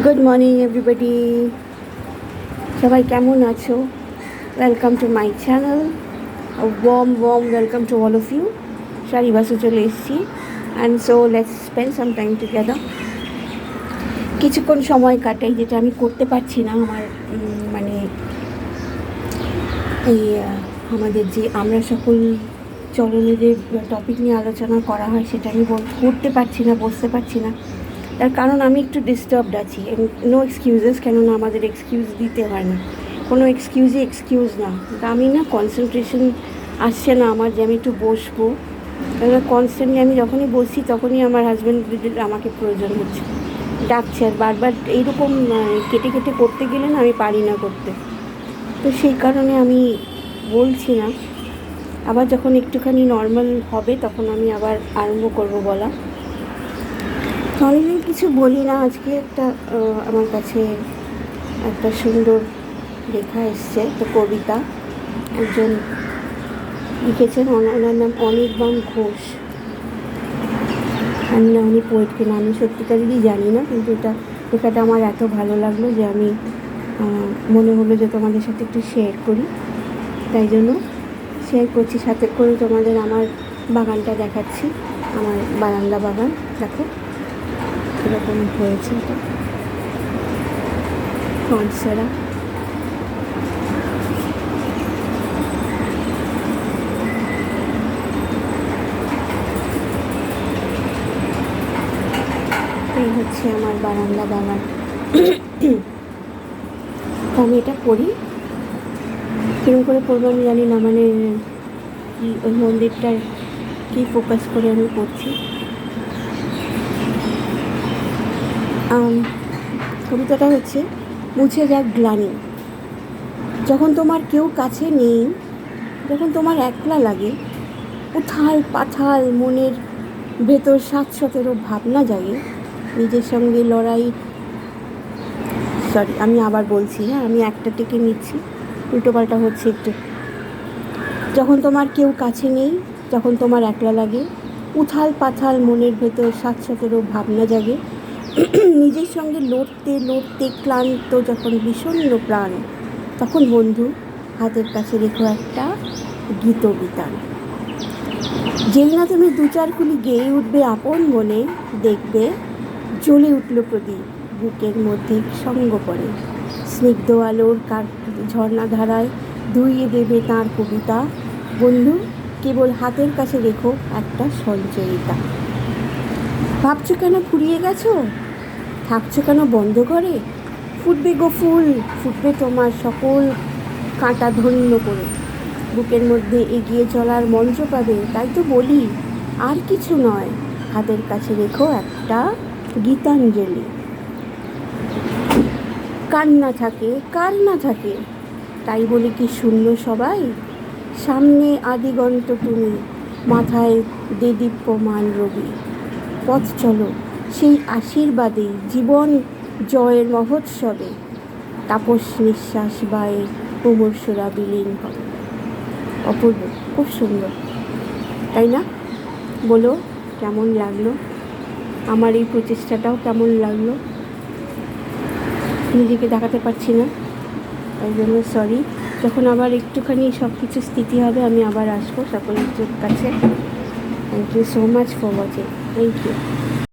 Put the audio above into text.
Good morning everybody, সবাই কেমন আছো? Welcome to my channel, warm welcome to all of you. সারি বাসে চলে এসেছি and so let's spend some time together. কিছুক্ষণ সময় কাটাই, যেটা আমি করতে পারছি না। আমার মানে এই আমাদের যে আমরা সকল চলনে যে টপিক নিয়ে আলোচনা করা হয়, সেটা আমি করতে পারছি না, বসতে পারছি না। তার কারণ আমি একটু ডিস্টার্বড আছি। নো এক্সকিউজেস, কেননা আমাদের এক্সকিউজ দিতে হয় না, কোনো এক্সকিউজই এক্সকিউজ না। আমি না কনসেন্ট্রেশন আসছে না আমার যে আমি একটু বসবো, কেননা কনস্ট্যান্টলি আমি যখনই বসছি তখনই আমার হাজব্যান্ড আমাকে প্রয়োজন হচ্ছে, ডাকছে। আর বারবার এইরকম কেটে কেটে করতে গেলে না আমি পারি না করতে। তো সেই কারণে আমি বলছি না। আবার যখন একটুখানি নর্মাল হবে তখন আমি আবার আরম্ভ করব বলা। অনেকদিন কিছু বলি না। আজকে একটা আমার কাছে একটা সুন্দর লেখা এসছে, একটা কবিতা। একজন লিখেছেন, ওনার নাম অনির্বাণ ঘোষ। আমি না, উনি পোয়েটকে না, আমি সত্যিকারেরই জানি না, কিন্তু এটা লেখাটা আমার এত ভালো লাগলো যে আমি মনে হলো যে তোমাদের সাথে একটু শেয়ার করি। তাই জন্য শেয়ার করছি, সাথে করে তোমাদের আমার বাগানটা দেখাচ্ছি। আমার বারান্দা বাগান দেখো এরকম হয়েছে, এটা কনসেরা। এই হচ্ছে আমার বারান্দা বাগান। আমি এটা পড়ি, কিরকম করে পড়বো আমি জানি না, মানে কি ওই মন্দিরটার কি ফোকাস করে আমি পড়ছি। কবিতাটা হচ্ছে, মুছে যাক গ্লানি। যখন তোমার কেউ কাছে নেই, যখন তোমার একলা লাগে, উথাল পাথাল মনের ভেতর ৭-১৭ ভাবনা জাগে, নিজের সঙ্গে লড়াই। আমি আবার বলছি, হ্যাঁ, আমি একটা টেকে নিচ্ছি, উল্টোপাল্টা হচ্ছে একটু। যখন তোমার কেউ কাছে নেই, যখন তোমার একলা লাগে, উথাল পাথাল মনের ভেতর ৭-১৭ ভাবনা জাগে, নিজের সঙ্গে লড়তে লড়তে ক্লান্ত যখন বিষণ্ণ প্রাণ, তখন বন্ধু হাতের কাছে রেখো একটা গীতবিতান। যেই না তুমি ২-৪ কুলি গেয়ে উঠবে আপন মনে, দেখবে জ্বলে উঠল প্রদীপ বুকের মধ্যে সঙ্গোপনে। স্নিগ্ধ আলোর ঝর্ণাধারায় ধুইয়ে দেবে তাঁর কবিতা। বন্ধু কেবল হাতের কাছে রেখো একটা সঞ্চয়িতা। ভাবছো কেন ফুরিয়ে গেছো? থাকছো কেন বন্ধ করে? ফুটবে গো ফুল, ফুটবে তোমার সকল কাঁটা ধন্য করে। বুকের মধ্যে এগিয়ে চলার মঞ্চ পাবে। তাই তো বলি, আর কিছু নয়, হাতের কাছে রেখো একটা গীতাঞ্জলি। কার না থাকে, কার না থাকে, তাই বলে কি শূন্য সবাই? সামনে আদিগন্ত তুমি, মাথায় দেদীপ্যমান রবি। পথ চলো সেই আশীর্বাদে, জীবন জয়ের মহোৎসবে, তাপস নিঃশ্বাস বায়ে মুমূর্ষুরা বিলীন হবে। অপূর্ব, খুব সুন্দর, তাই না? বলো কেমন লাগলো? আমার এই প্রচেষ্টাটাও কেমন লাগলো? নিজেকে দেখাতে পারছি না, তাই জন্য সরি। যখন আবার একটুখানি সব কিছু স্থিতি হবে আমি আবার আসবো সকলের কাছে। Thank you so much for watching. Thank you.